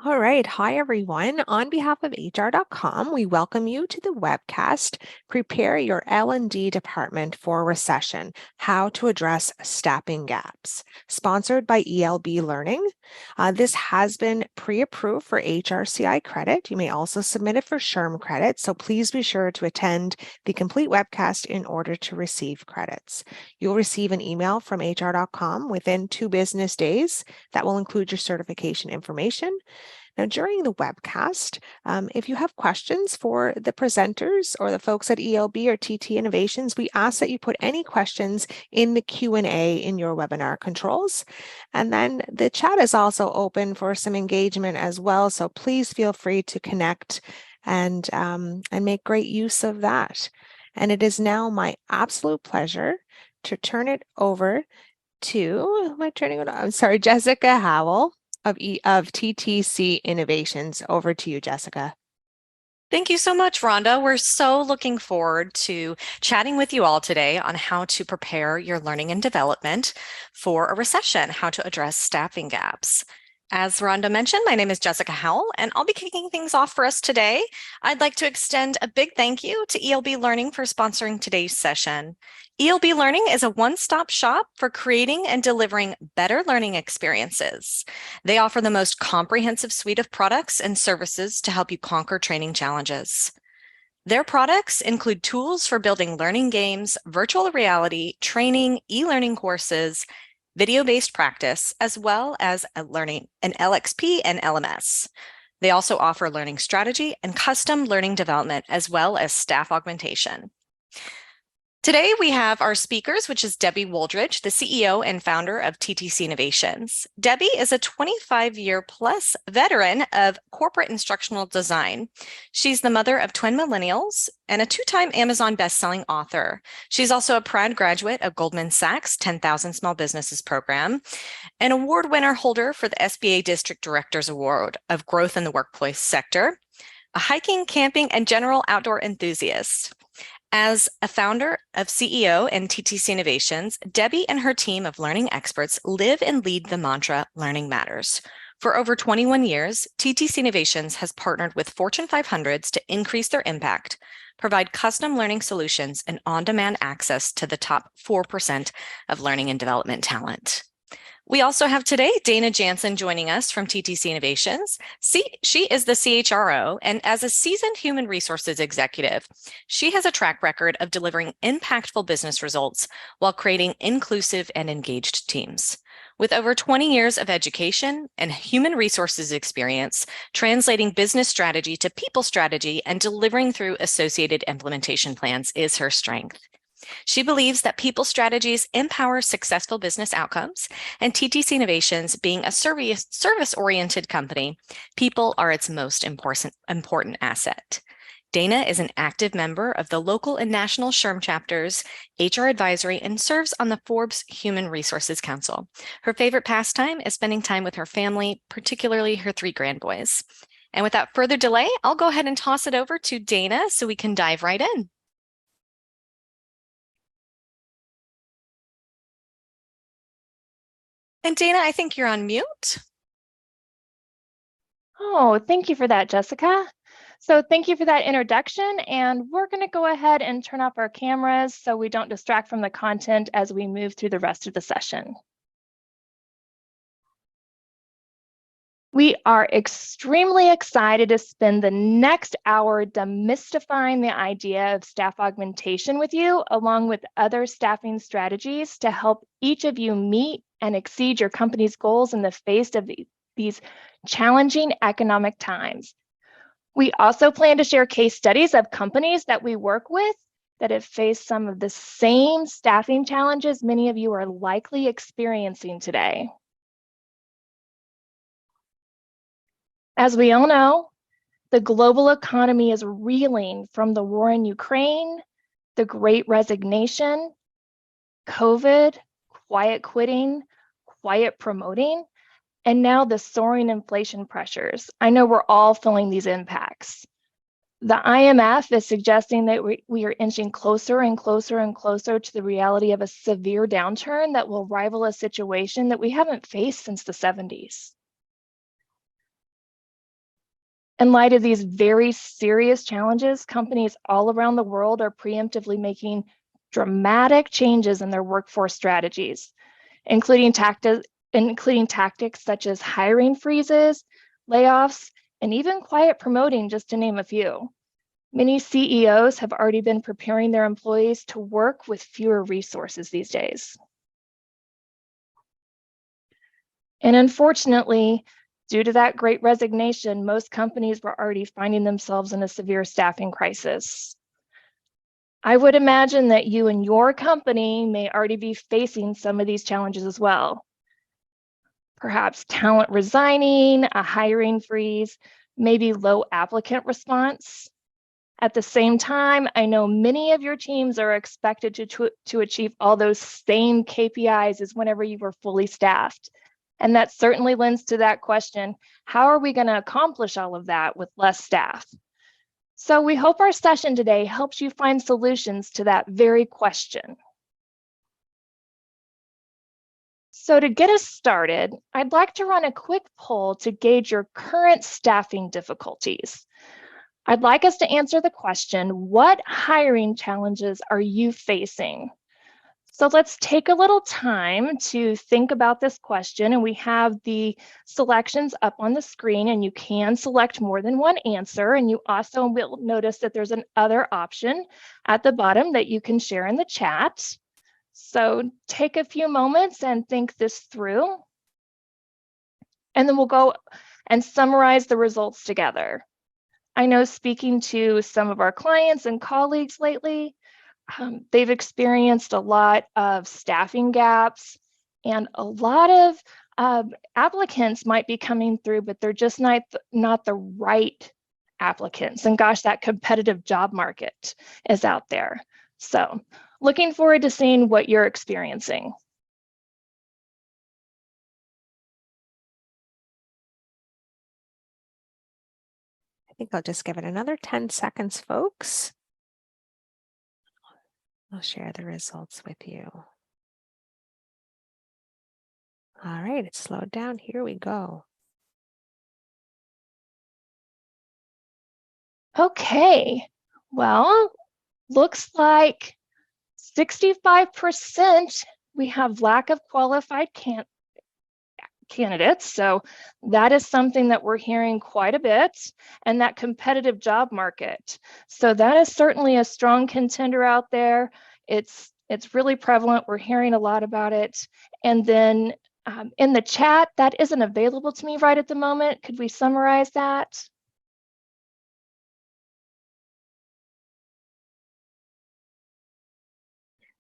All right. Hi, everyone. On behalf of HR.com, we welcome you to the webcast, Prepare Your L&D Department for Recession, How to Address Staffing Gaps, sponsored by ELB Learning. This has been pre-approved for HRCI credit. You may also submit it for SHRM credit, so please be sure to attend the complete webcast in order to receive credits. You'll receive an email from HR.com within 2 business days that will include your certification information. Now, during the webcast, if you have questions for the presenters or the folks at ELB or TT Innovations, we ask that you put any questions in the Q&A in your webinar controls. And then the chat is also open for some engagement as well, so please feel free to connect and make great use of that. And it is now my absolute pleasure to turn it over to, am I turning it on? I'm sorry, Jessica Howell of TTC Innovations. Over to you, Jessica. Thank you so much, Rhonda. We're so looking forward to chatting with you all today on how to prepare your learning and development for a recession, how to address staffing gaps. As Rhonda mentioned, my name is Jessica Howell, and I'll be kicking things off for us today. I'd like to extend a big thank you to ELB Learning for sponsoring today's session. ELB Learning is a one-stop shop for creating and delivering better learning experiences. They offer the most comprehensive suite of products and services to help you conquer training challenges. Their products include tools for building learning games, virtual reality, training, e-learning courses, video-based practice, as well as an LXP and LMS. They also offer learning strategy and custom learning development, as well as staff augmentation. Today, we have our speakers, which is Debbie Wooldridge, the CEO and founder of TTC Innovations. Debbie is a 25-year plus veteran of corporate instructional design. She's the mother of twin millennials and a 2-time Amazon bestselling author. She's also a proud graduate of Goldman Sachs 10,000 Small Businesses Program, an award winner holder for the SBA District Directors Award of Growth in the Workplace Sector, a hiking, camping, and general outdoor enthusiast. As a founder of CEO and TTC Innovations, Debbie and her team of learning experts live and lead the mantra, learning matters. For over 21 years, TTC Innovations has partnered with Fortune 500s to increase their impact, provide custom learning solutions, and on-demand access to the top 4% of learning and development talent. We also have today Dana Jansen joining us from TTC Innovations. She is the CHRO, and as a seasoned human resources executive, she has a track record of delivering impactful business results while creating inclusive and engaged teams. With over 20 years of education and human resources experience, translating business strategy to people strategy and delivering through associated implementation plans is her strength. She believes that people strategies empower successful business outcomes, and TTC Innovations, being a service-oriented company, people are its most important asset. Dana is an active member of the local and national SHRM chapters, HR advisory, and serves on the Forbes Human Resources Council. Her favorite pastime is spending time with her family, particularly her 3 grandboys. And without further delay, I'll go ahead and toss it over to Dana so we can dive right in. And Dana, I think you're on mute. Oh, thank you for that, Jessica. So thank you for that introduction, and we're going to go ahead and turn off our cameras so we don't distract from the content as we move through the rest of the session. We are extremely excited to spend the next hour demystifying the idea of staff augmentation with you, along with other staffing strategies to help each of you meet and exceed your company's goals in the face of these challenging economic times. We also plan to share case studies of companies that we work with that have faced some of the same staffing challenges many of you are likely experiencing today. As we all know, the global economy is reeling from the war in Ukraine, the Great Resignation, COVID, quiet quitting, quiet promoting, and now the soaring inflation pressures. I know we're all feeling these impacts. The IMF is suggesting that we are inching closer and closer and closer to the reality of a severe downturn that will rival a situation that we haven't faced since the 70s. In light of these very serious challenges, companies all around the world are preemptively making dramatic changes in their workforce strategies, including tactics such as hiring freezes, layoffs, and even quiet promoting, just to name a few. Many CEOs have already been preparing their employees to work with fewer resources these days. And unfortunately, due to that great resignation, most companies were already finding themselves in a severe staffing crisis. I would imagine that you and your company may already be facing some of these challenges as well. Perhaps talent resigning, a hiring freeze, maybe low applicant response. At the same time, I know many of your teams are expected to achieve all those same KPIs as whenever you were fully staffed. And that certainly lends to that question, how are we going to accomplish all of that with less staff? So we hope our session today helps you find solutions to that very question. So to get us started, I'd like to run a quick poll to gauge your current staffing difficulties. I'd like us to answer the question, what hiring challenges are you facing? So let's take a little time to think about this question, and we have the selections up on the screen, and you can select more than one answer, and you also will notice that there's an other option at the bottom that you can share in the chat. So take a few moments and think this through, and then we'll go and summarize the results together. I know speaking to some of our clients and colleagues lately, they've experienced a lot of staffing gaps, and a lot of applicants might be coming through, but they're just not the right applicants. And gosh, that competitive job market is out there. So looking forward to seeing what you're experiencing. I think I'll just give it another 10 seconds, folks. I'll share the results with you. All right, it's slowed down. Here we go. Okay, well, looks like 65% we have lack of qualified candidates. So that is something that we're hearing quite a bit, and that competitive job market. So that is certainly a strong contender out there. It's really prevalent. We're hearing a lot about it. And then in the chat, that isn't available to me right at the moment. Could we summarize that?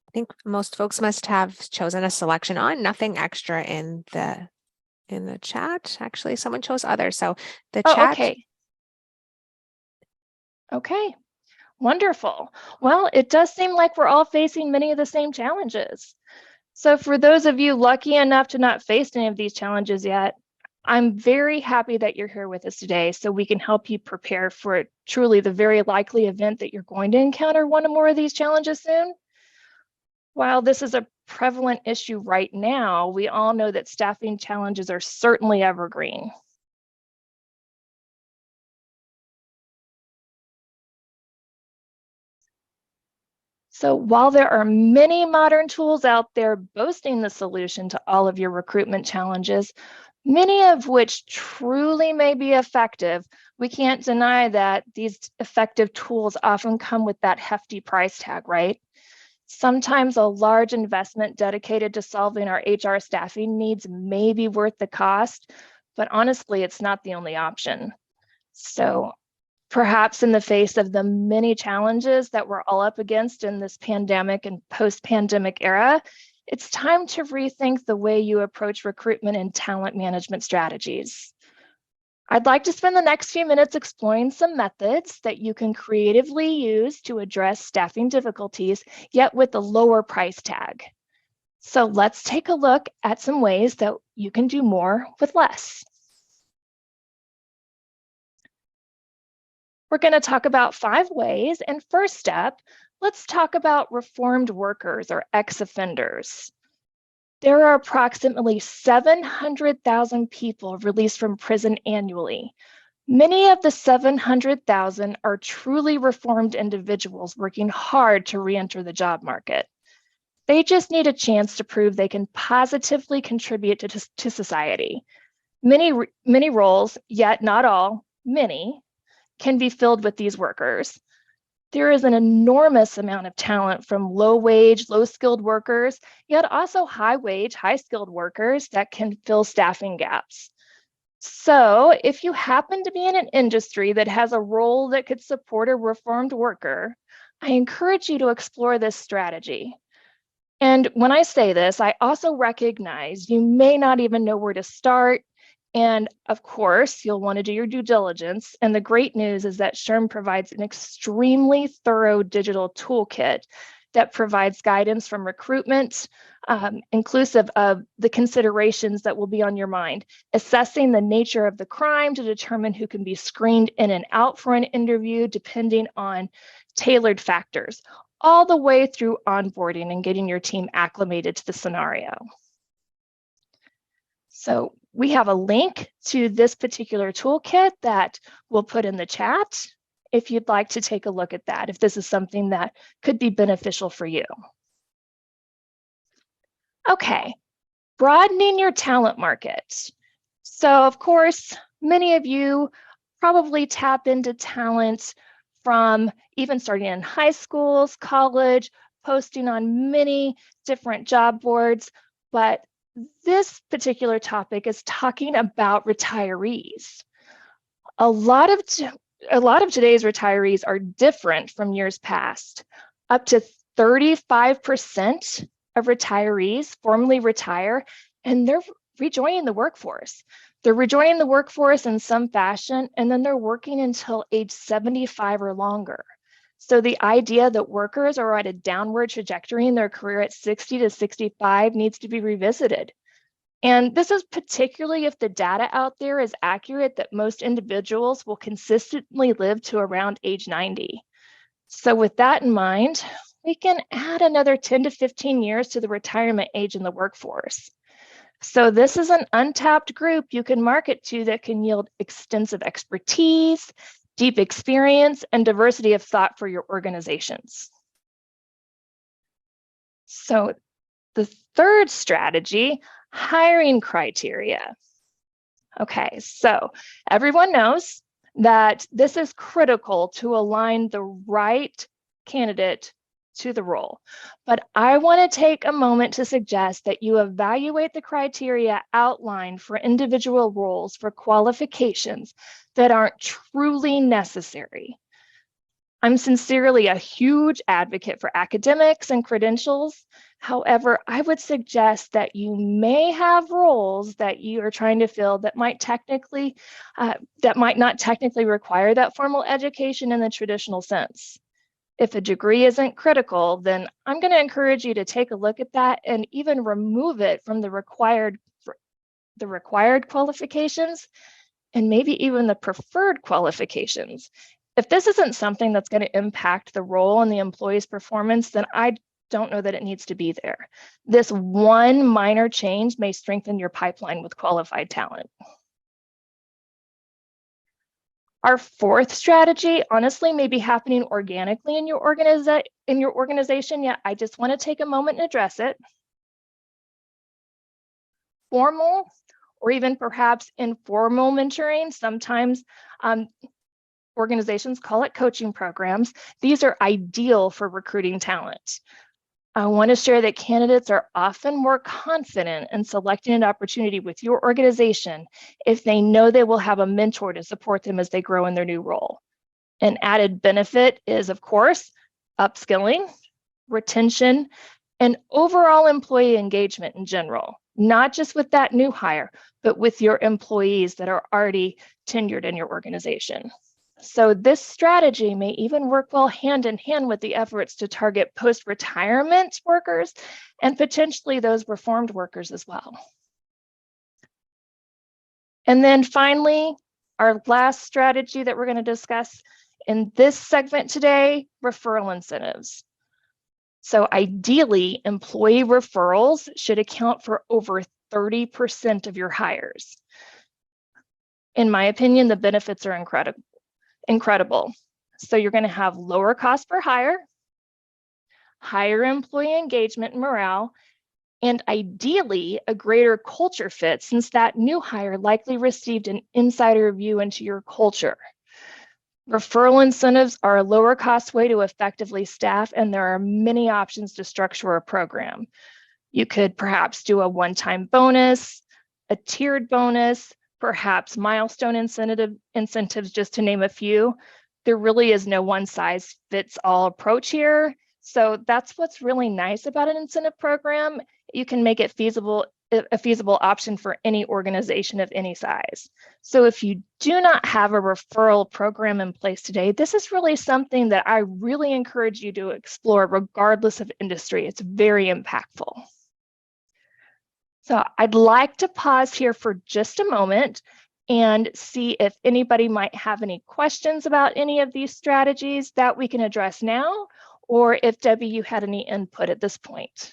I think most folks must have chosen a selection on, nothing extra in the chat. Actually, someone chose other. So the chat. Okay. Okay, wonderful. Well, it does seem like we're all facing many of the same challenges. So for those of you lucky enough to not face any of these challenges yet, I'm very happy that you're here with us today so we can help you prepare for truly the very likely event that you're going to encounter one or more of these challenges soon. While this is a prevalent issue right now, we all know that staffing challenges are certainly evergreen. So while there are many modern tools out there boasting the solution to all of your recruitment challenges, many of which truly may be effective, we can't deny that these effective tools often come with that hefty price tag, right? Sometimes a large investment dedicated to solving our HR staffing needs may be worth the cost, but honestly, it's not the only option. So perhaps in the face of the many challenges that we're all up against in this pandemic and post-pandemic era, it's time to rethink the way you approach recruitment and talent management strategies. I'd like to spend the next few minutes exploring some methods that you can creatively use to address staffing difficulties, yet with a lower price tag. So let's take a look at some ways that you can do more with less. We're going to talk about 5 ways, and first up, let's talk about reformed workers or ex-offenders. There are approximately 700,000 people released from prison annually, Many of the 700,000 are truly reformed individuals working hard to re-enter the job market. They just need a chance to prove they can positively contribute to society. Many roles, yet not all, many, can be filled with these workers. There is an enormous amount of talent from low-wage, low-skilled workers, yet also high-wage, high-skilled workers that can fill staffing gaps. So if you happen to be in an industry that has a role that could support a reformed worker, I encourage you to explore this strategy. And when I say this, I also recognize you may not even know where to start. And of course, you'll want to do your due diligence. And the great news is that SHRM provides an extremely thorough digital toolkit that provides guidance from recruitment, inclusive of the considerations that will be on your mind, assessing the nature of the crime to determine who can be screened in and out for an interview, depending on tailored factors, all the way through onboarding and getting your team acclimated to the scenario. So we have a link to this particular toolkit that we'll put in the chat if you'd like to take a look at that, if this is something that could be beneficial for you. Okay, broadening your talent market. So of course, many of you probably tap into talent from even starting in high schools, college, posting on many different job boards, but this particular topic is talking about retirees. A lot of today's retirees are different from years past. Up to 35% of retirees formally retire, and they're rejoining the workforce. They're rejoining the workforce in some fashion, and then they're working until age 75 or longer. So the idea that workers are at a downward trajectory in their career at 60 to 65 needs to be revisited. And this is particularly if the data out there is accurate that most individuals will consistently live to around age 90. So with that in mind, we can add another 10 to 15 years to the retirement age in the workforce. So this is an untapped group you can market to that can yield extensive expertise, deep experience, and diversity of thought for your organizations. So the third strategy, hiring criteria. Okay, so everyone knows that this is critical to align the right candidate to the role. But I want to take a moment to suggest that you evaluate the criteria outlined for individual roles for qualifications that aren't truly necessary. I'm sincerely a huge advocate for academics and credentials. However, I would suggest that you may have roles that you are trying to fill that might not technically require that formal education in the traditional sense. If a degree isn't critical, then I'm going to encourage you to take a look at that and even remove it from the required qualifications and maybe even the preferred qualifications. If this isn't something that's going to impact the role and the employee's performance, then I don't know that it needs to be there. This one minor change may strengthen your pipeline with qualified talent. Our fourth strategy, honestly, may be happening organically in your organization, yet I just want to take a moment and address it. Formal or even perhaps informal mentoring, sometimes organizations call it coaching programs. These are ideal for recruiting talent. I want to share that candidates are often more confident in selecting an opportunity with your organization if they know they will have a mentor to support them as they grow in their new role. An added benefit is, of course, upskilling, retention, and overall employee engagement in general, not just with that new hire, but with your employees that are already tenured in your organization. So this strategy may even work well hand in hand with the efforts to target post-retirement workers and potentially those reformed workers as well. And then finally, our last strategy that we're going to discuss in this segment today, referral incentives. So ideally, employee referrals should account for over 30% of your hires. In my opinion, the benefits are incredible. So you're going to have lower cost per hire, higher employee engagement and morale, and ideally a greater culture fit, since that new hire likely received an insider view into your culture. Referral incentives are a lower cost way to effectively staff, and there are many options to structure a program. You could perhaps do a one-time bonus, a tiered bonus, perhaps milestone incentives, just to name a few. There really is no one-size-fits-all approach here. So that's what's really nice about an incentive program. You can make it a feasible option for any organization of any size. So if you do not have a referral program in place today, this is really something that I really encourage you to explore regardless of industry. It's very impactful. So I'd like to pause here for just a moment and see if anybody might have any questions about any of these strategies that we can address now, or if Debbie, you had any input at this point.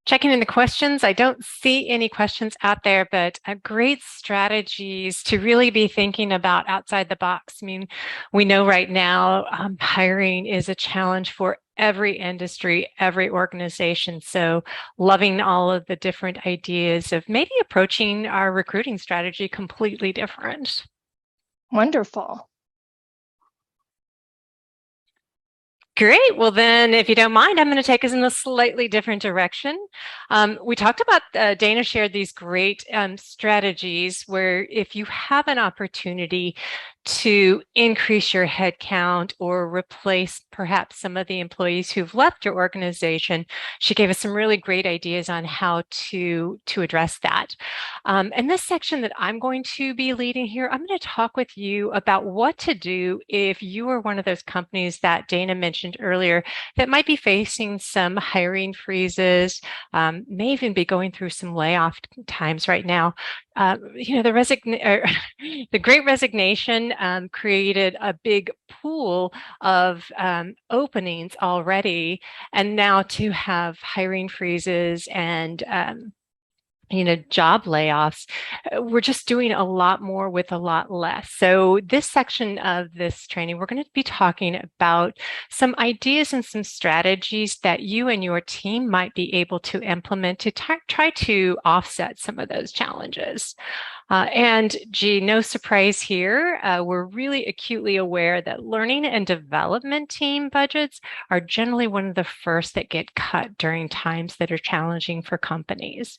Checking in the questions, I don't see any questions out there, but great strategies to really be thinking about outside the box. I mean, we know right now hiring is a challenge for every industry, every organization. So loving all of the different ideas of maybe approaching our recruiting strategy completely different. Wonderful. Great. Well, then, if you don't mind, I'm going to take us in a slightly different direction. We talked about, Dana shared these great strategies where if you have an opportunity to increase your headcount or replace perhaps some of the employees who've left your organization, she gave us some really great ideas on how to address that. In this section that I'm going to be leading here, I'm going to talk with you about what to do if you are one of those companies that Dana mentioned earlier that might be facing some hiring freezes, may even be going through some layoff times right now. The Great Resignation created a big pool of openings already, and now to have hiring freezes and job layoffs, we're just doing a lot more with a lot less. So this section of this training, we're going to be talking about some ideas and some strategies that you and your team might be able to implement to try to offset some of those challenges. And gee, no surprise here, we're really acutely aware that learning and development team budgets are generally one of the first that get cut during times that are challenging for companies.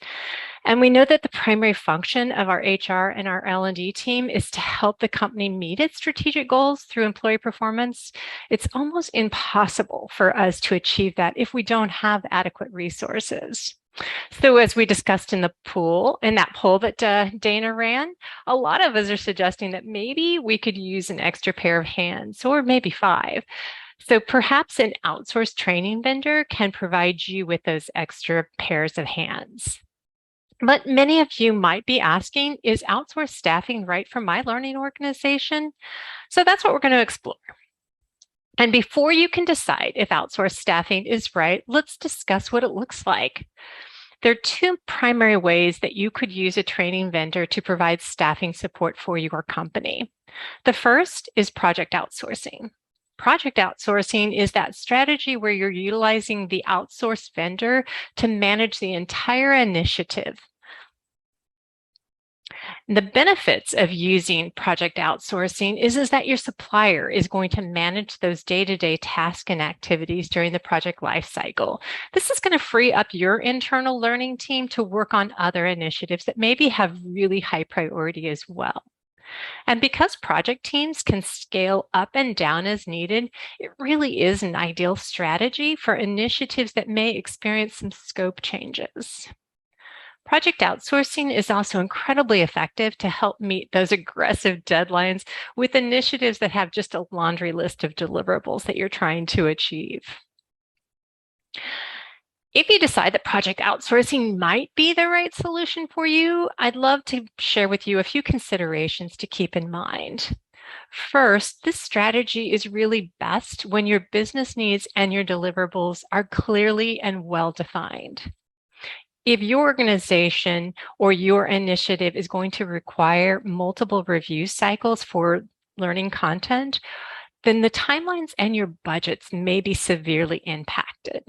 And we know that the primary function of our HR and our L&D team is to help the company meet its strategic goals through employee performance. It's almost impossible for us to achieve that if we don't have adequate resources. So as we discussed in that poll that Dana ran, a lot of us are suggesting that maybe we could use an extra pair of hands, or maybe 5. So perhaps an outsourced training vendor can provide you with those extra pairs of hands. But many of you might be asking, is outsourced staffing right for my learning organization? So that's what we're going to explore. And before you can decide if outsourced staffing is right, let's discuss what it looks like. There are 2 primary ways that you could use a training vendor to provide staffing support for your company. The first is project outsourcing. Project outsourcing is that strategy where you're utilizing the outsourced vendor to manage the entire initiative. The benefits of using project outsourcing is that your supplier is going to manage those day-to-day tasks and activities during the project lifecycle. This is going to free up your internal learning team to work on other initiatives that maybe have really high priority as well. And because project teams can scale up and down as needed, it really is an ideal strategy for initiatives that may experience some scope changes. Project outsourcing is also incredibly effective to help meet those aggressive deadlines with initiatives that have just a laundry list of deliverables that you're trying to achieve. If you decide that project outsourcing might be the right solution for you, I'd love to share with you a few considerations to keep in mind. First, this strategy is really best when your business needs and your deliverables are clearly and well defined. If your organization or your initiative is going to require multiple review cycles for learning content, then the timelines and your budgets may be severely impacted.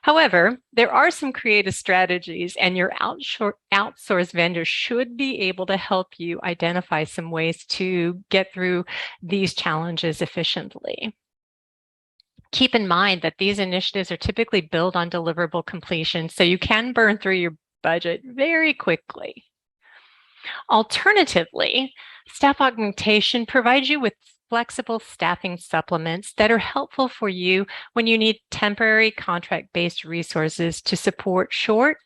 However, there are some creative strategies, and your outsourced vendor should be able to help you identify some ways to get through these challenges efficiently. Keep in mind that these initiatives are typically built on deliverable completion, so you can burn through your budget very quickly. Alternatively, staff augmentation provides you with flexible staffing supplements that are helpful for you when you need temporary contract-based resources to support short,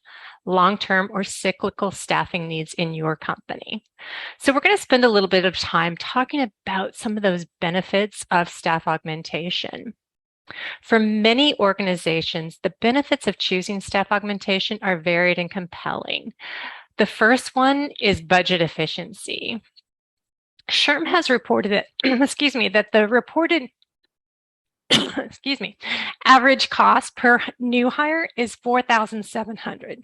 long-term, or cyclical staffing needs in your company. So we're going to spend a little bit of time talking about some of those benefits of staff augmentation. For many organizations, the benefits of choosing staff augmentation are varied and compelling. The first one is budget efficiency. SHRM has reported that, that the reported average cost per new hire is $4,700.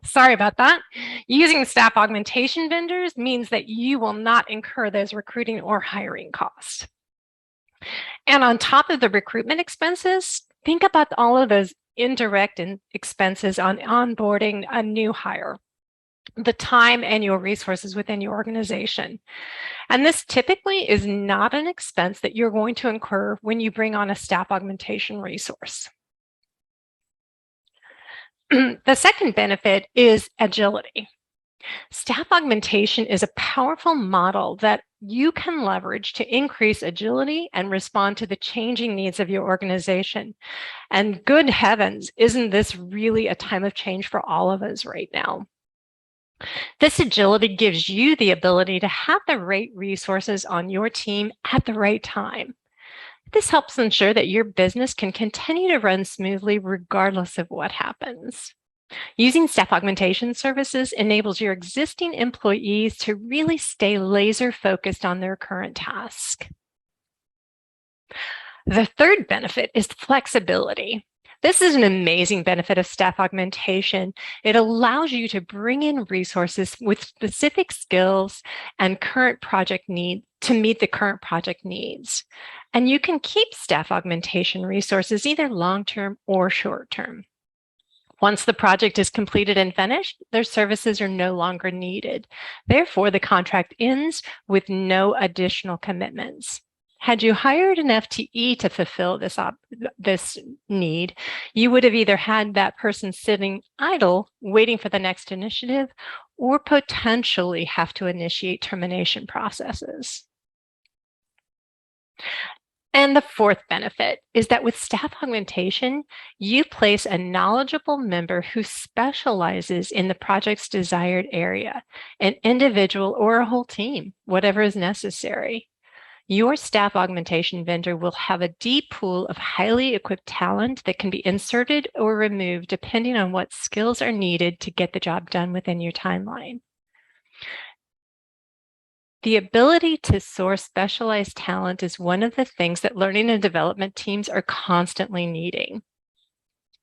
Sorry about that. Using staff augmentation vendors means that you will not incur those recruiting or hiring costs. And on top of the recruitment expenses, think about all of those indirect expenses on onboarding a new hire, the time and your resources within your organization. And this typically is not an expense that you're going to incur when you bring on a staff augmentation resource. The second benefit is agility. Staff augmentation is a powerful model that you can leverage to increase agility and respond to the changing needs of your organization. And good heavens, isn't this really a time of change for all of us right now? This agility gives you the ability to have the right resources on your team at the right time. This helps ensure that your business can continue to run smoothly regardless of what happens. Using staff augmentation services enables your existing employees to really stay laser focused on their current task. The third benefit is flexibility. This is an amazing benefit of staff augmentation. It allows you to bring in resources with specific skills and current project needs to meet the current project needs. And you can keep staff augmentation resources either long-term or short-term. Once the project is completed and finished, their services are no longer needed. Therefore, the contract ends with no additional commitments. Had you hired an FTE to fulfill this need, you would have either had that person sitting idle, waiting for the next initiative, or potentially have to initiate termination processes. And the fourth benefit is that with staff augmentation, you place a knowledgeable member who specializes in the project's desired area, an individual or a whole team, whatever is necessary. Your staff augmentation vendor will have a deep pool of highly equipped talent that can be inserted or removed depending on what skills are needed to get the job done within your timeline. The ability to source specialized talent is one of the things that learning and development teams are constantly needing.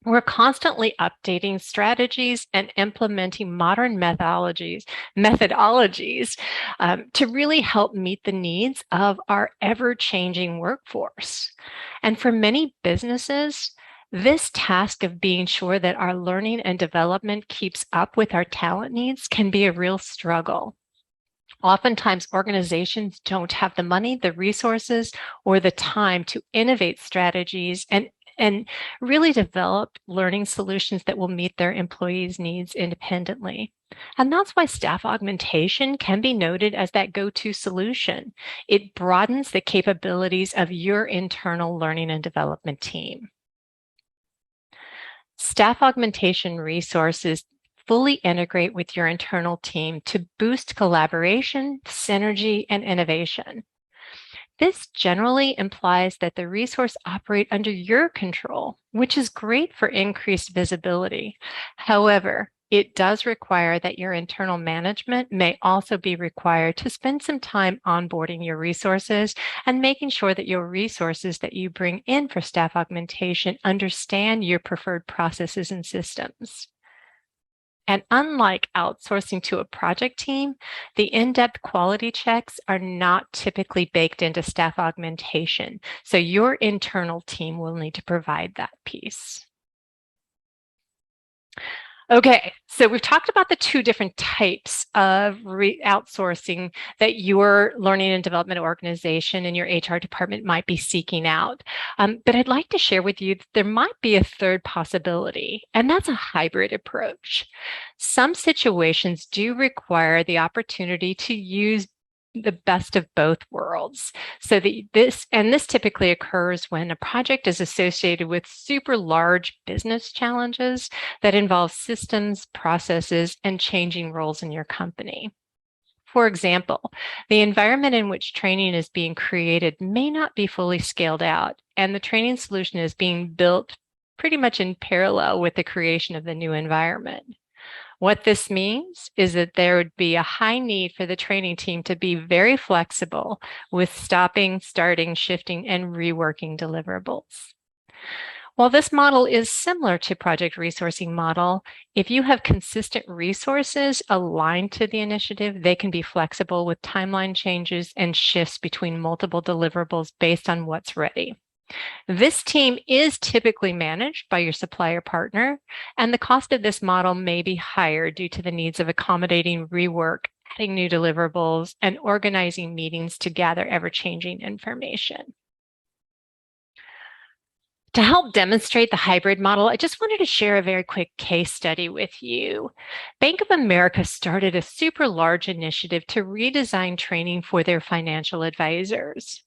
We're constantly updating strategies and implementing modern methodologies to really help meet the needs of our ever-changing workforce. And for many businesses, this task of being sure that our learning and development keeps up with our talent needs can be a real struggle. Oftentimes, organizations don't have the money, the resources, or the time to innovate strategies and really develop learning solutions that will meet their employees' needs independently. And that's why staff augmentation can be noted as that go-to solution. It broadens the capabilities of your internal learning and development team. Staff augmentation resources fully integrate with your internal team to boost collaboration, synergy, and innovation. This generally implies that the resource operates under your control, which is great for increased visibility. However, it does require that your internal management may also be required to spend some time onboarding your resources and making sure that your resources that you bring in for staff augmentation understand your preferred processes and systems. And unlike outsourcing to a project team, the in-depth quality checks are not typically baked into staff augmentation. So your internal team will need to provide that piece. Okay, so we've talked about the two different types of outsourcing that your learning and development organization and your HR department might be seeking out. But I'd like to share with you that there might be a third possibility, and that's a hybrid approach. Some situations do require the opportunity to use the best of both worlds. So this typically occurs when a project is associated with super large business challenges that involve systems, processes, and changing roles in your company. For example, the environment in which training is being created may not be fully scaled out, and the training solution is being built pretty much in parallel with the creation of the new environment. What this means is that there would be a high need for the training team to be very flexible with stopping, starting, shifting, and reworking deliverables. While this model is similar to project resourcing model, if you have consistent resources aligned to the initiative, they can be flexible with timeline changes and shifts between multiple deliverables based on what's ready. This team is typically managed by your supplier partner, and the cost of this model may be higher due to the needs of accommodating rework, adding new deliverables, and organizing meetings to gather ever-changing information. To help demonstrate the hybrid model, I just wanted to share a very quick case study with you. Bank of America started a super large initiative to redesign training for their financial advisors.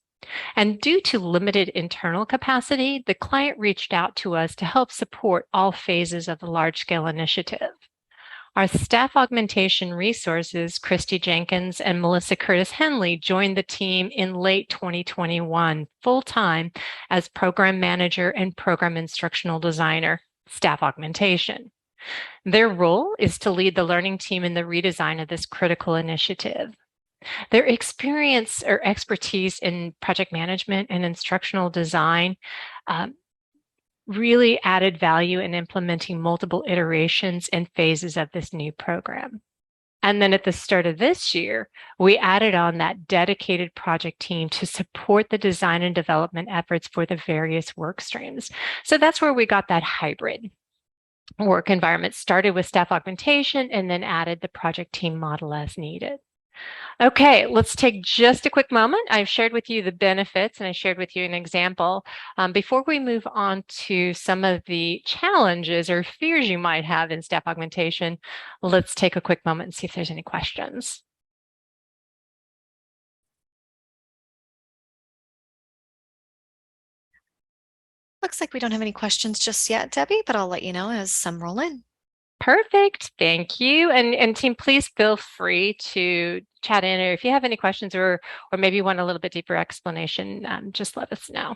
And due to limited internal capacity, the client reached out to us to help support all phases of the large-scale initiative. Our staff augmentation resources, Christy Jenkins and Melissa Curtis Henley, joined the team in late 2021 full-time as program manager and program instructional designer, staff augmentation. Their role is to lead the learning team in the redesign of this critical initiative. Their experience or expertise in project management and instructional design really added value in implementing multiple iterations and phases of this new program. And then at the start of this year, we added on that dedicated project team to support the design and development efforts for the various work streams. So that's where we got that hybrid work environment. Started with staff augmentation and then added the project team model as needed. Okay, let's take just a quick moment. I've shared with you the benefits and I shared with you an example. Before we move on to some of the challenges or fears you might have in staff augmentation, let's take a quick moment and see if there's any questions. Looks like we don't have any questions just yet, Debbie, but I'll let you know as some roll in. Perfect. Thank you. And team, please feel free to chat in, or if you have any questions or maybe you want a little bit deeper explanation, just let us know.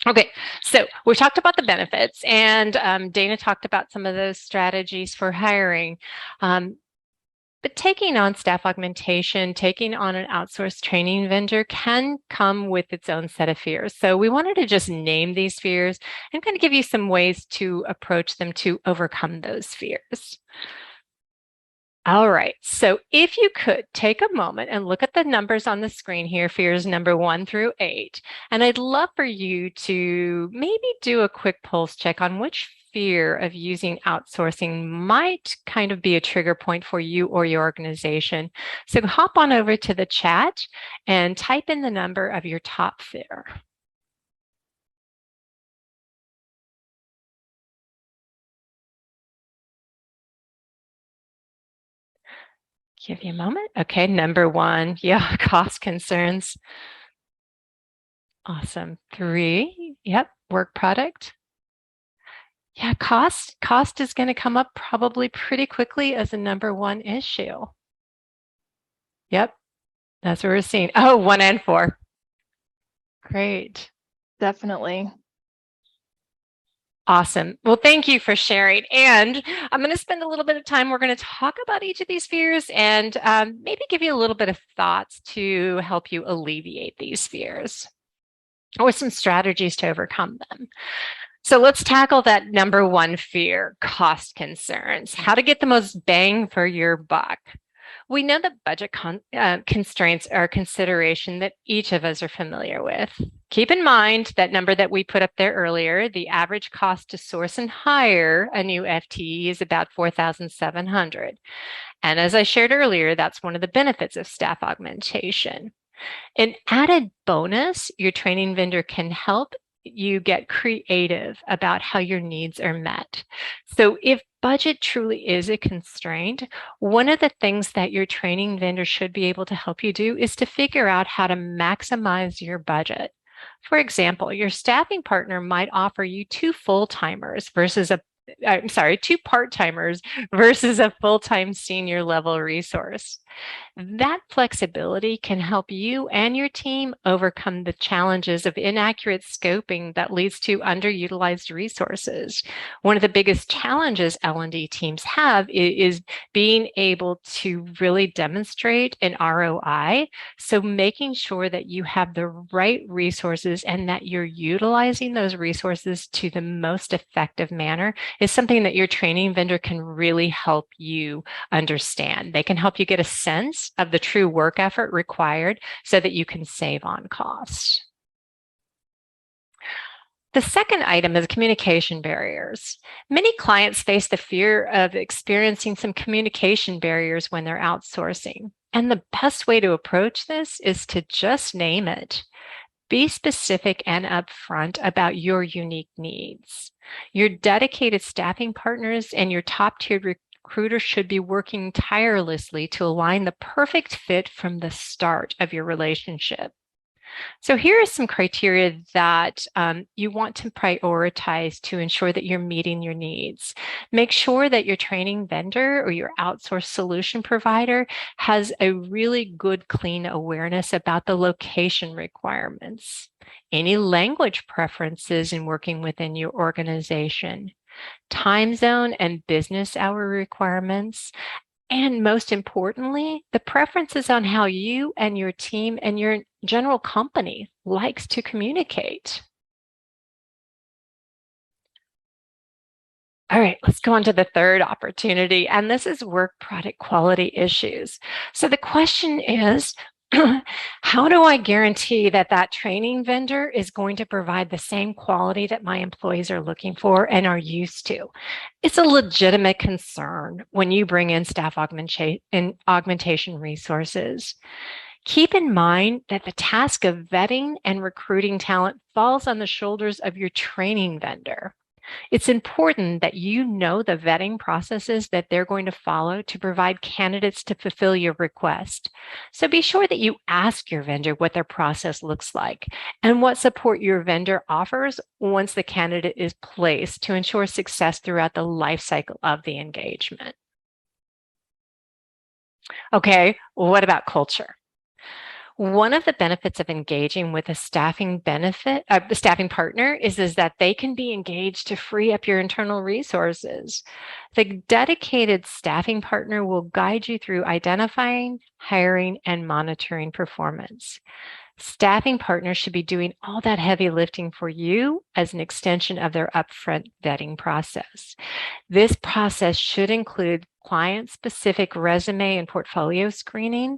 Okay, so we talked about the benefits and Dana talked about some of those strategies for hiring. But taking on staff augmentation, taking on an outsourced training vendor can come with its own set of fears. So we wanted to just name these fears and kind of give you some ways to approach them to overcome those fears. All right, so if you could take a moment and look at the numbers on the screen here, fears number 1 through 8, and I'd love for you to maybe do a quick pulse check on which fear of using outsourcing might kind of be a trigger point for you or your organization. So hop on over to the chat and type in the number of your top fear. Give you a moment. Okay, number 1, yeah, cost concerns. Awesome. 3, yep, work product. Yeah, cost is going to come up probably pretty quickly as a number 1 issue. Yep, that's what we're seeing. Oh, 1 and 4. Great. Definitely. Awesome. Well, thank you for sharing. And I'm going to spend a little bit of time. We're going to talk about each of these fears and maybe give you a little bit of thoughts to help you alleviate these fears or some strategies to overcome them. So let's tackle that number one fear, cost concerns, how to get the most bang for your buck. We know that budget constraints are a consideration that each of us are familiar with. Keep in mind that number that we put up there earlier, the average cost to source and hire a new FTE is about $4,700. And as I shared earlier, that's one of the benefits of staff augmentation. An added bonus, your training vendor can help you get creative about how your needs are met. So if budget truly is a constraint, one of the things that your training vendor should be able to help you do is to figure out how to maximize your budget. For example, your staffing partner might offer you two part-timers versus a full-time senior level resource. That flexibility can help you and your team overcome the challenges of inaccurate scoping that leads to underutilized resources. One of the biggest challenges L&D teams have is being able to really demonstrate an ROI. So making sure that you have the right resources and that you're utilizing those resources to the most effective manner is something that your training vendor can really help you understand. They can help you get a sense of the true work effort required so that you can save on costs. The second item is communication barriers. Many clients face the fear of experiencing some communication barriers when they're outsourcing. And the best way to approach this is to just name it. Be specific and upfront about your unique needs. Your dedicated staffing partners and your top-tiered recruiter should be working tirelessly to align the perfect fit from the start of your relationship. So here are some criteria that you want to prioritize to ensure that you're meeting your needs. Make sure that your training vendor or your outsourced solution provider has a really good, clean awareness about the location requirements, any language preferences in working within your organization, time zone and business hour requirements, and most importantly, the preferences on how you and your team and your general company likes to communicate. All right, let's go on to the third opportunity, and this is work product quality issues. So the question is, how do I guarantee that that training vendor is going to provide the same quality that my employees are looking for and are used to? It's a legitimate concern when you bring in staff augmentation resources. Keep in mind that the task of vetting and recruiting talent falls on the shoulders of your training vendor. It's important that you know the vetting processes that they're going to follow to provide candidates to fulfill your request. So be sure that you ask your vendor what their process looks like and what support your vendor offers once the candidate is placed to ensure success throughout the life cycle of the engagement. Okay, what about culture? One of the benefits of engaging with a staffing partner is that they can be engaged to free up your internal resources. The dedicated staffing partner will guide you through identifying, hiring, and monitoring performance. Staffing partners should be doing all that heavy lifting for you as an extension of their upfront vetting process. This process should include client-specific resume and portfolio screening,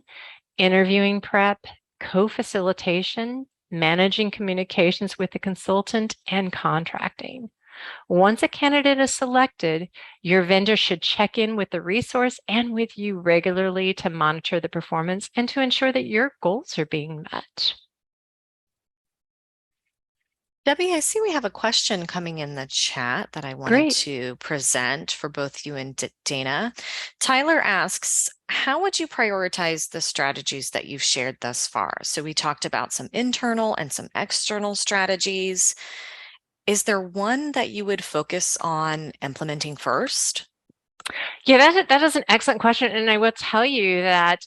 interviewing prep, co-facilitation, managing communications with the consultant, and contracting. Once a candidate is selected, your vendor should check in with the resource and with you regularly to monitor the performance and to ensure that your goals are being met. Debbie, I see we have a question coming in the chat that I wanted to present for both you and Dana. Tyler asks, how would you prioritize the strategies that you've shared thus far? So we talked about some internal and some external strategies. Is there one that you would focus on implementing first? Yeah, that is an excellent question. And I will tell you that,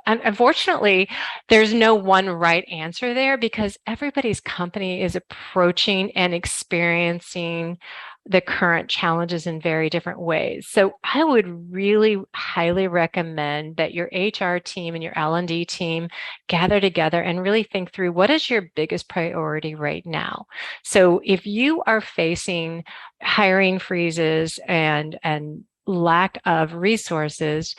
unfortunately, there's no one right answer there because everybody's company is approaching and experiencing the current challenges in very different ways. So I would really highly recommend that your HR team and your L&D team gather together and really think through what is your biggest priority right now. So if you are facing hiring freezes and lack of resources,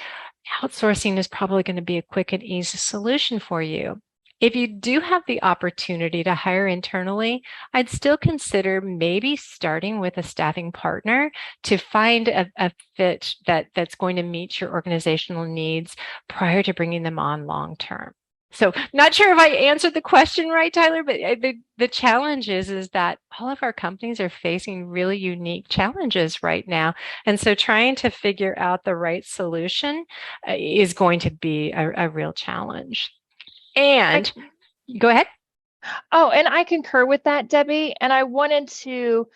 outsourcing is probably going to be a quick and easy solution for you. If you do have the opportunity to hire internally, I'd still consider maybe starting with a staffing partner to find a fit that's going to meet your organizational needs prior to bringing them on long term. So not sure if I answered the question right, Tyler, but the challenge is that all of our companies are facing really unique challenges right now. And so trying to figure out the right solution is going to be a real challenge. And go ahead. Oh, and I concur with that, Debbie. And I wanted to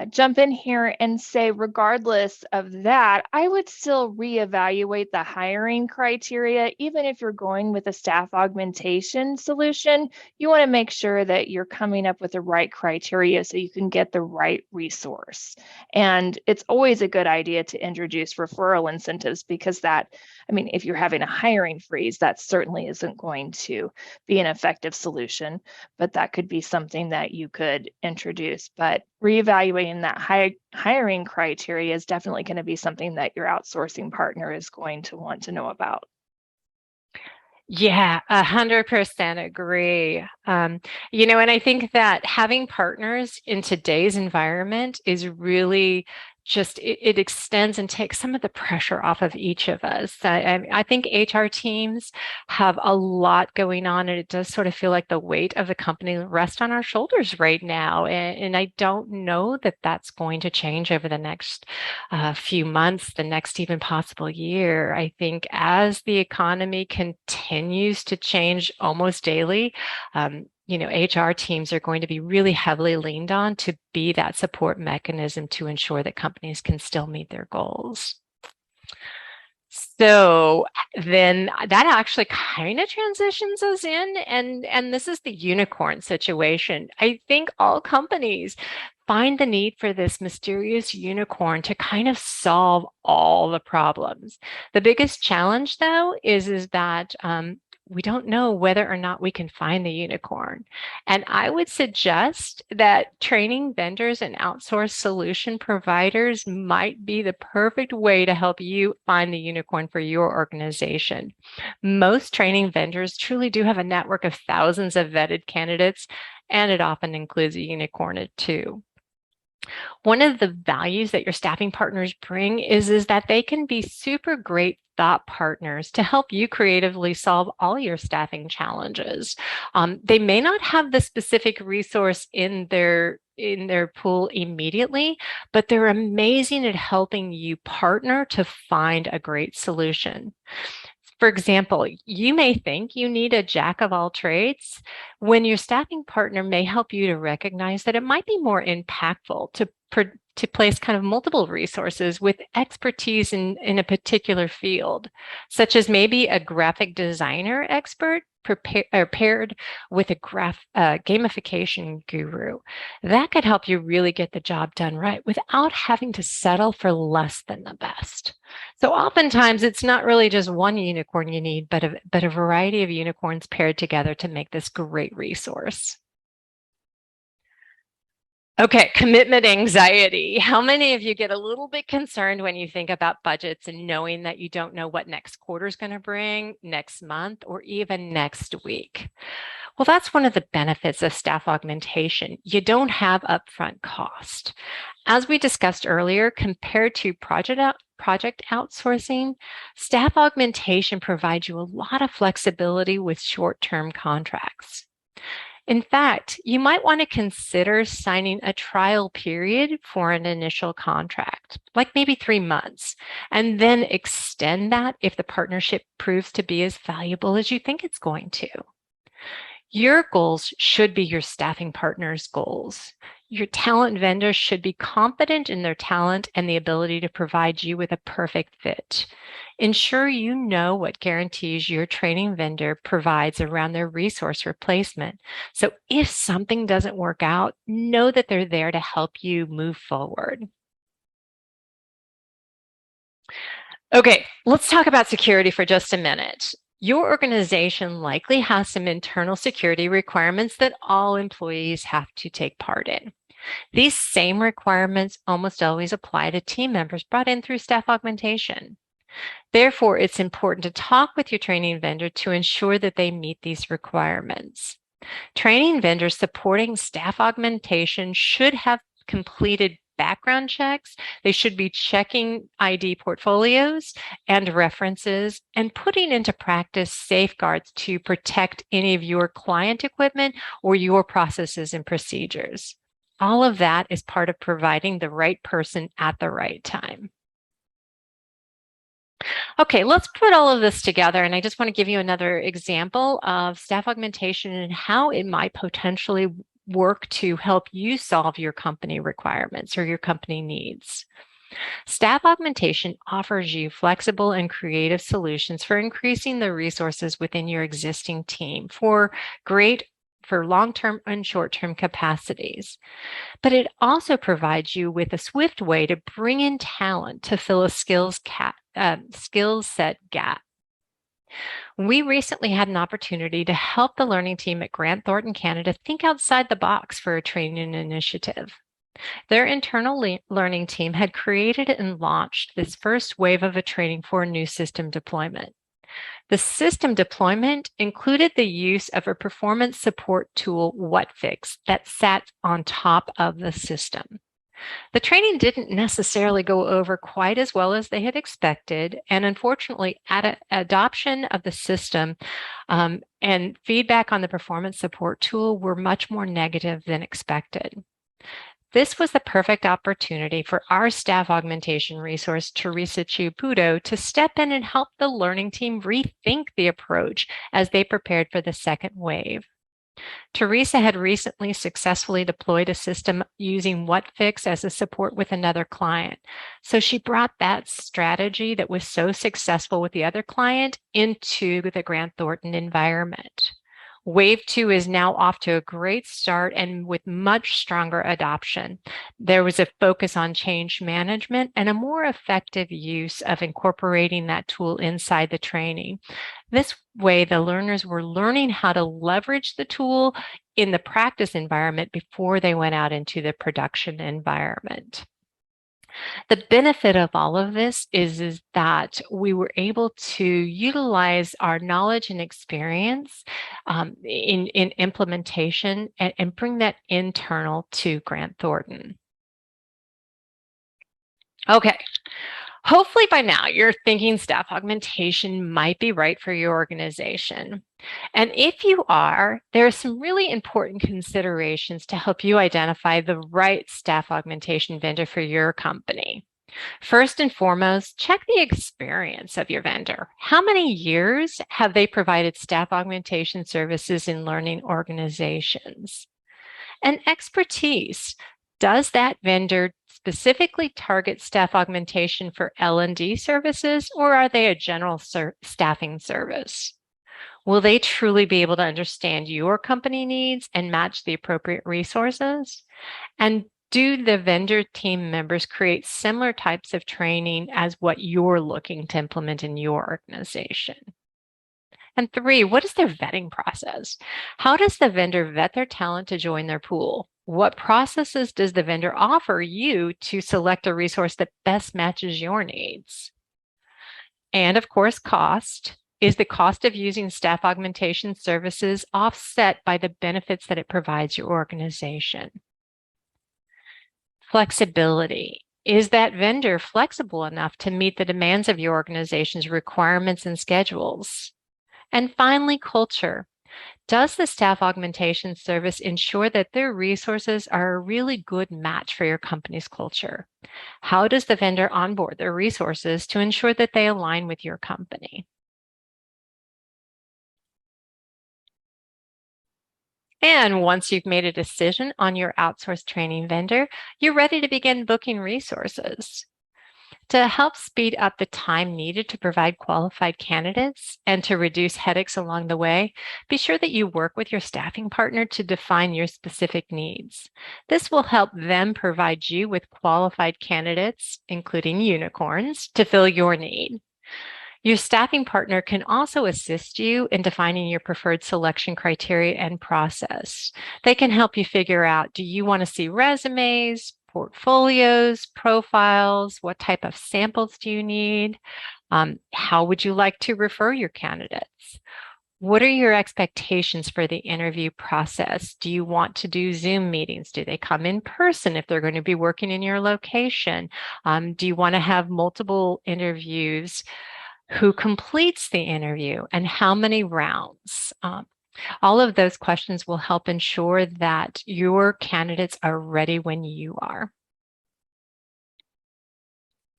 jump in here and say, regardless of that, I would still reevaluate the hiring criteria. Even if you're going with a staff augmentation solution, you want to make sure that you're coming up with the right criteria so you can get the right resource. And it's always a good idea to introduce referral incentives because if you're having a hiring freeze, that certainly isn't going to be an effective solution, but that could be something that you could introduce. But reevaluating that hiring criteria is definitely going to be something that your outsourcing partner is going to want to know about. Yeah, 100% agree. And I think that having partners in today's environment is really it extends and takes some of the pressure off of each of us. I think HR teams have a lot going on, and it does sort of feel like the weight of the company rests on our shoulders right now. And I don't know that that's going to change over the next few months, the next even possible year. I think as the economy continues to change almost daily, HR teams are going to be really heavily leaned on to be that support mechanism to ensure that companies can still meet their goals. So then that actually kind of transitions us in, and this is the unicorn situation. I think all companies find the need for this mysterious unicorn to kind of solve all the problems. The biggest challenge, though, is that we don't know whether or not we can find the unicorn. And I would suggest that training vendors and outsourced solution providers might be the perfect way to help you find the unicorn for your organization. Most training vendors truly do have a network of thousands of vetted candidates, and it often includes a unicorn too. One of the values that your staffing partners bring is that they can be super great thought partners to help you creatively solve all your staffing challenges. They may not have the specific resource in their pool immediately, but they're amazing at helping you partner to find a great solution. For example, you may think you need a jack of all trades when your staffing partner may help you to recognize that it might be more impactful to place kind of multiple resources with expertise in a particular field, such as maybe a graphic designer expert paired with a gamification guru. That could help you really get the job done right without having to settle for less than the best. So oftentimes it's not really just one unicorn you need, but a variety of unicorns paired together to make this great resource. Okay, commitment anxiety. How many of you get a little bit concerned when you think about budgets and knowing that you don't know what next quarter is going to bring, next month, or even next week? Well, that's one of the benefits of staff augmentation. You don't have upfront cost. As we discussed earlier, compared to project outsourcing, staff augmentation provides you a lot of flexibility with short-term contracts. In fact, you might want to consider signing a trial period for an initial contract, like maybe 3 months, and then extend that if the partnership proves to be as valuable as you think it's going to. Your goals should be your staffing partner's goals. Your talent vendors should be confident in their talent and the ability to provide you with a perfect fit. Ensure you know what guarantees your training vendor provides around their resource replacement. So if something doesn't work out, know that they're there to help you move forward. Okay, let's talk about security for just a minute. Your organization likely has some internal security requirements that all employees have to take part in. These same requirements almost always apply to team members brought in through staff augmentation. Therefore, it's important to talk with your training vendor to ensure that they meet these requirements. Training vendors supporting staff augmentation should have completed background checks. They should be checking ID portfolios and references and putting into practice safeguards to protect any of your client equipment or your processes and procedures. All of that is part of providing the right person at the right time. Okay, let's put all of this together, and I just want to give you another example of staff augmentation and how it might potentially work to help you solve your company requirements or your company needs. Staff augmentation offers you flexible and creative solutions for increasing the resources within your existing team for long-term and short-term capacities. But it also provides you with a swift way to bring in talent to fill a skills set gap. We recently had an opportunity to help the learning team at Grant Thornton Canada think outside the box for a training initiative. Their internal learning team had created and launched this first wave of a training for a new system deployment. The system deployment included the use of a performance support tool, WhatFix, that sat on top of the system. The training didn't necessarily go over quite as well as they had expected, and unfortunately, adoption of the system and feedback on the performance support tool were much more negative than expected. This was the perfect opportunity for our staff augmentation resource, Teresa Chiaputo, to step in and help the learning team rethink the approach as they prepared for the second wave. Teresa had recently successfully deployed a system using WhatFix as a support with another client. So she brought that strategy that was so successful with the other client into the Grant Thornton environment. Wave 2 is now off to a great start and with much stronger adoption. There was a focus on change management and a more effective use of incorporating that tool inside the training. This way, the learners were learning how to leverage the tool in the practice environment before they went out into the production environment. The benefit of all of this is that we were able to utilize our knowledge and experience in implementation and bring that internal to Grant Thornton. Okay. Hopefully by now you're thinking staff augmentation might be right for your organization. And if you are, there are some really important considerations to help you identify the right staff augmentation vendor for your company. First and foremost, check the experience of your vendor. How many years have they provided staff augmentation services in learning organizations? And expertise. Does that vendor specifically target staff augmentation for L&D services, or are they a general staffing service? Will they truly be able to understand your company needs and match the appropriate resources? And do the vendor team members create similar types of training as what you're looking to implement in your organization? And 3, what is their vetting process? How does the vendor vet their talent to join their pool? What processes does the vendor offer you to select a resource that best matches your needs? And of course, cost. Is the cost of using staff augmentation services offset by the benefits that it provides your organization? Flexibility. Is that vendor flexible enough to meet the demands of your organization's requirements and schedules? And finally, culture. Does the staff augmentation service ensure that their resources are a really good match for your company's culture? How does the vendor onboard their resources to ensure that they align with your company? And once you've made a decision on your outsourced training vendor, you're ready to begin booking resources. To help speed up the time needed to provide qualified candidates and to reduce headaches along the way, be sure that you work with your staffing partner to define your specific needs. This will help them provide you with qualified candidates, including unicorns, to fill your need. Your staffing partner can also assist you in defining your preferred selection criteria and process. They can help you figure out, do you want to see resumes, portfolios, profiles? What type of samples do you need? How would you like to refer your candidates? What are your expectations for the interview process? Do you want to do Zoom meetings? Do they come in person if they're going to be working in your location? Do you want to have multiple interviews? Who completes the interview and how many rounds? All of those questions will help ensure that your candidates are ready when you are.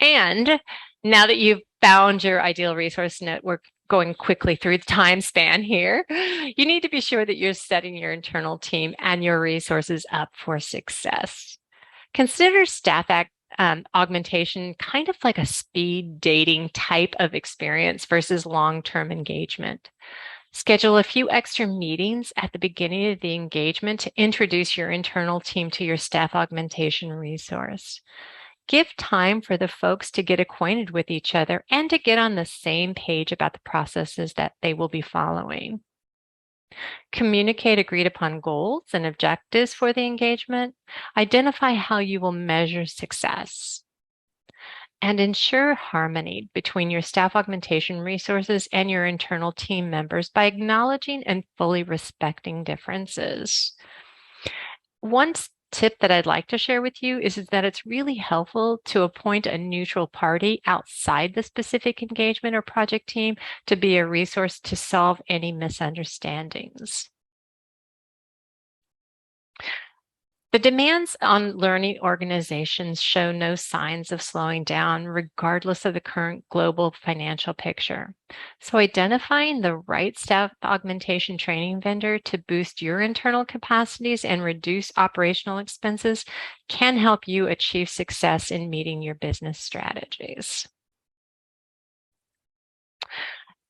And now that you've found your ideal resource network, going quickly through the time span here, you need to be sure that you're setting your internal team and your resources up for success. Consider augmentation kind of like a speed dating type of experience versus long-term engagement. Schedule a few extra meetings at the beginning of the engagement to introduce your internal team to your staff augmentation resource. Give time for the folks to get acquainted with each other and to get on the same page about the processes that they will be following. Communicate agreed upon goals and objectives for the engagement. Identify how you will measure success. And ensure harmony between your staff augmentation resources and your internal team members by acknowledging and fully respecting differences. One tip that I'd like to share with you is that it's really helpful to appoint a neutral party outside the specific engagement or project team to be a resource to solve any misunderstandings. The demands on learning organizations show no signs of slowing down, regardless of the current global financial picture. So identifying the right staff augmentation training vendor to boost your internal capacities and reduce operational expenses can help you achieve success in meeting your business strategies.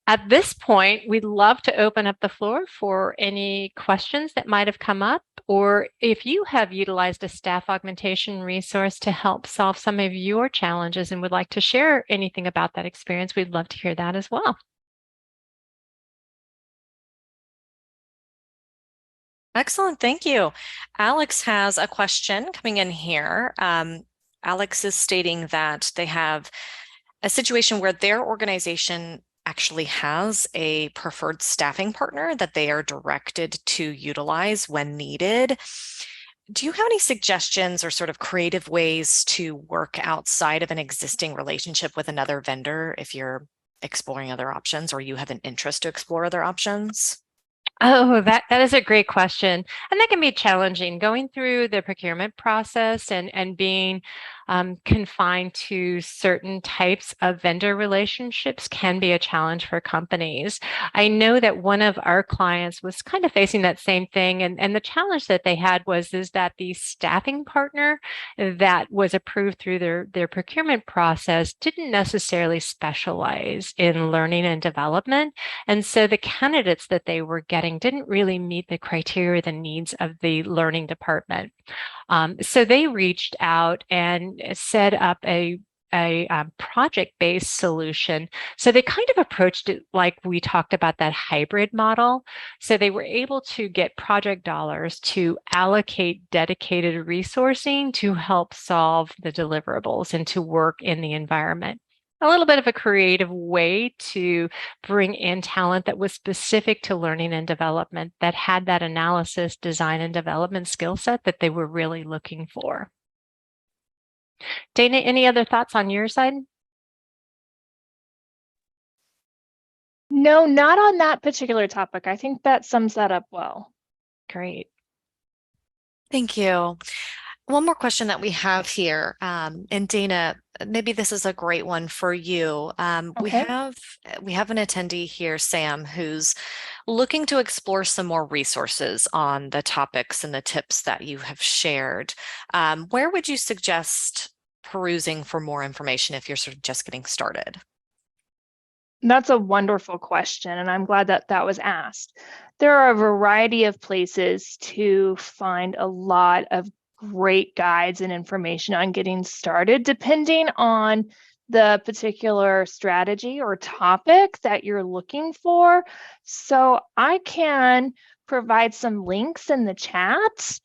At this point, we'd love to open up the floor for any questions that might have come up, or if you have utilized a staff augmentation resource to help solve some of your challenges and would like to share anything about that experience, we'd love to hear that as well. Excellent, thank you. Alex has a question coming in here. Alex is stating that they have a situation where their organization actually has a preferred staffing partner that they are directed to utilize when needed. Do you have any suggestions or sort of creative ways to work outside of an existing relationship with another vendor if you're exploring other options or you have an interest to explore other options? Oh, that is a great question. And that can be challenging going through the procurement process and being confined to certain types of vendor relationships can be a challenge for companies. I know that one of our clients was kind of facing that same thing. And the challenge that they had is that the staffing partner that was approved through their procurement process didn't necessarily specialize in learning and development. And so the candidates that they were getting didn't really meet the criteria, the needs of the learning department. So they reached out and set up a project-based solution. So they kind of approached it like we talked about that hybrid model. So they were able to get project dollars to allocate dedicated resourcing to help solve the deliverables and to work in the environment. A little bit of a creative way to bring in talent that was specific to learning and development, that had that analysis, design, and development skill set that they were really looking for. Dana, any other thoughts on your side? No, not on that particular topic. I think that sums that up well. Great. Thank you. One more question that we have here, and Dana, maybe this is a great one for you. Okay. We have an attendee here, Sam, who's looking to explore some more resources on the topics and the tips that you have shared, where would you suggest perusing for more information if you're sort of just getting started? That's a wonderful question, and I'm glad that that was asked. There are a variety of places to find a lot of great guides and information on getting started, depending on the particular strategy or topic that you're looking for. So I can provide some links in the chat.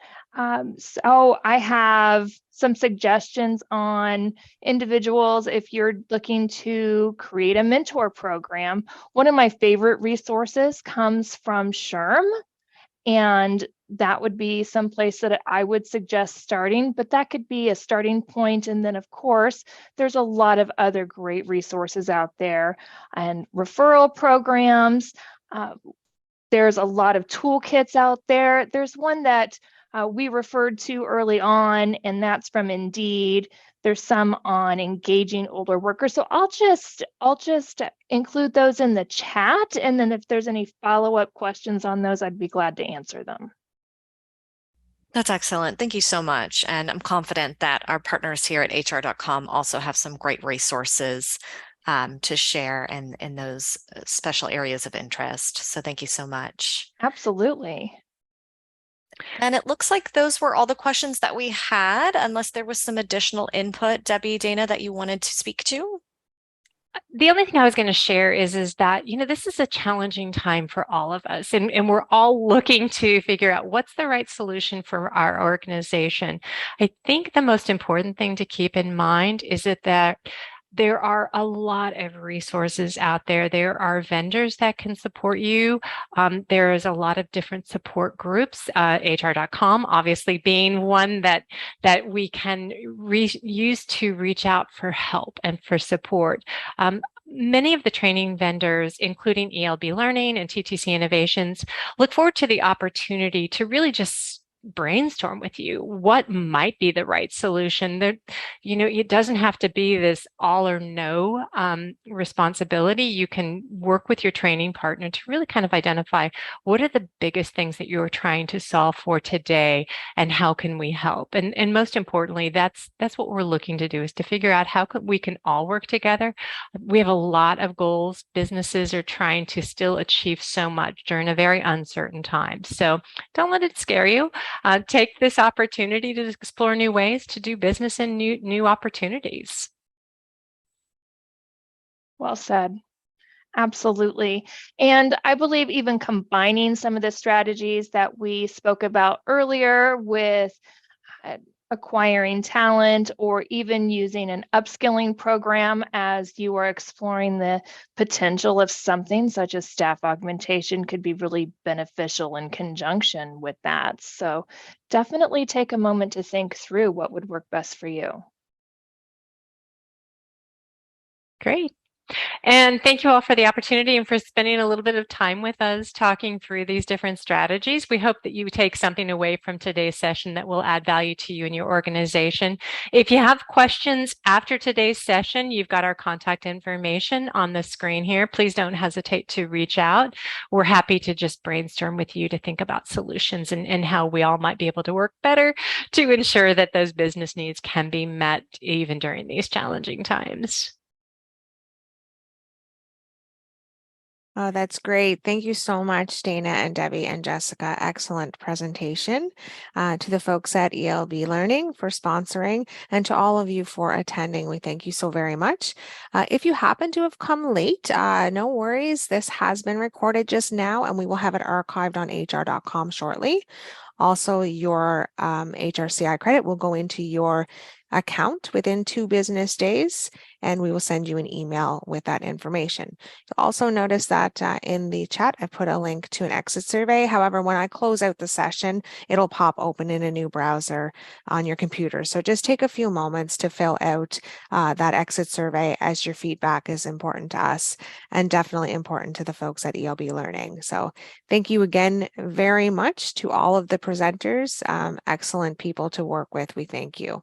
So I have some suggestions on individuals if you're looking to create a mentor program. One of my favorite resources comes from SHRM, and that would be some place that I would suggest starting, but that could be a starting point. And then, of course, there's a lot of other great resources out there and referral programs. There's a lot of toolkits out there. There's one that we referred to early on, and that's from Indeed. There's some on engaging older workers. So I'll just include those in the chat. And then if there's any follow-up questions on those, I'd be glad to answer them. That's excellent. Thank you so much. And I'm confident that our partners here at HR.com also have some great resources to share in those special areas of interest. So thank you so much. Absolutely. And it looks like those were all the questions that we had, unless there was some additional input, Debbie, Dana, that you wanted to speak to. The only thing I was going to share is that, this is a challenging time for all of us, and we're all looking to figure out what's the right solution for our organization. I think the most important thing to keep in mind is that there are a lot of resources out there. There are vendors that can support you. There is a lot of different support groups, HR.com obviously being one that we can use to reach out for help and for support. Many of the training vendors, including ELB Learning and TTC Innovations, look forward to the opportunity to really just brainstorm with you what might be the right solution. There, it doesn't have to be this all or no responsibility. You can work with your training partner to really kind of identify what are the biggest things that you're trying to solve for today, and how can we help. And most importantly, that's what we're looking to do, is to figure out how we can all work together. We have a lot of goals. Businesses are trying to still achieve so much during a very uncertain time. So don't let it scare you. Take this opportunity to explore new ways to do business and new opportunities. Well said. Absolutely. And I believe even combining some of the strategies that we spoke about earlier with acquiring talent, or even using an upskilling program as you are exploring the potential of something such as staff augmentation, could be really beneficial in conjunction with that. So definitely take a moment to think through what would work best for you. Great. And thank you all for the opportunity and for spending a little bit of time with us talking through these different strategies. We hope that you take something away from today's session that will add value to you and your organization. If you have questions after today's session, you've got our contact information on the screen here. Please don't hesitate to reach out. We're happy to just brainstorm with you to think about solutions and how we all might be able to work better to ensure that those business needs can be met even during these challenging times. Oh, that's great. Thank you so much, Dana and Debbie and Jessica. Excellent presentation. To the folks at ELB Learning for sponsoring, and to all of you for attending, we thank you so very much. If you happen to have come late, no worries. This has been recorded just now, and we will have it archived on hr.com shortly. Also, your HRCI credit will go into your account within 2 business days, and we will send you an email with that information. You'll also notice that in the chat, I put a link to an exit survey. However, when I close out the session, it'll pop open in a new browser on your computer. So just take a few moments to fill out that exit survey, as your feedback is important to us and definitely important to the folks at ELB Learning. So thank you again very much to all of the presenters. Excellent people to work with. We thank you.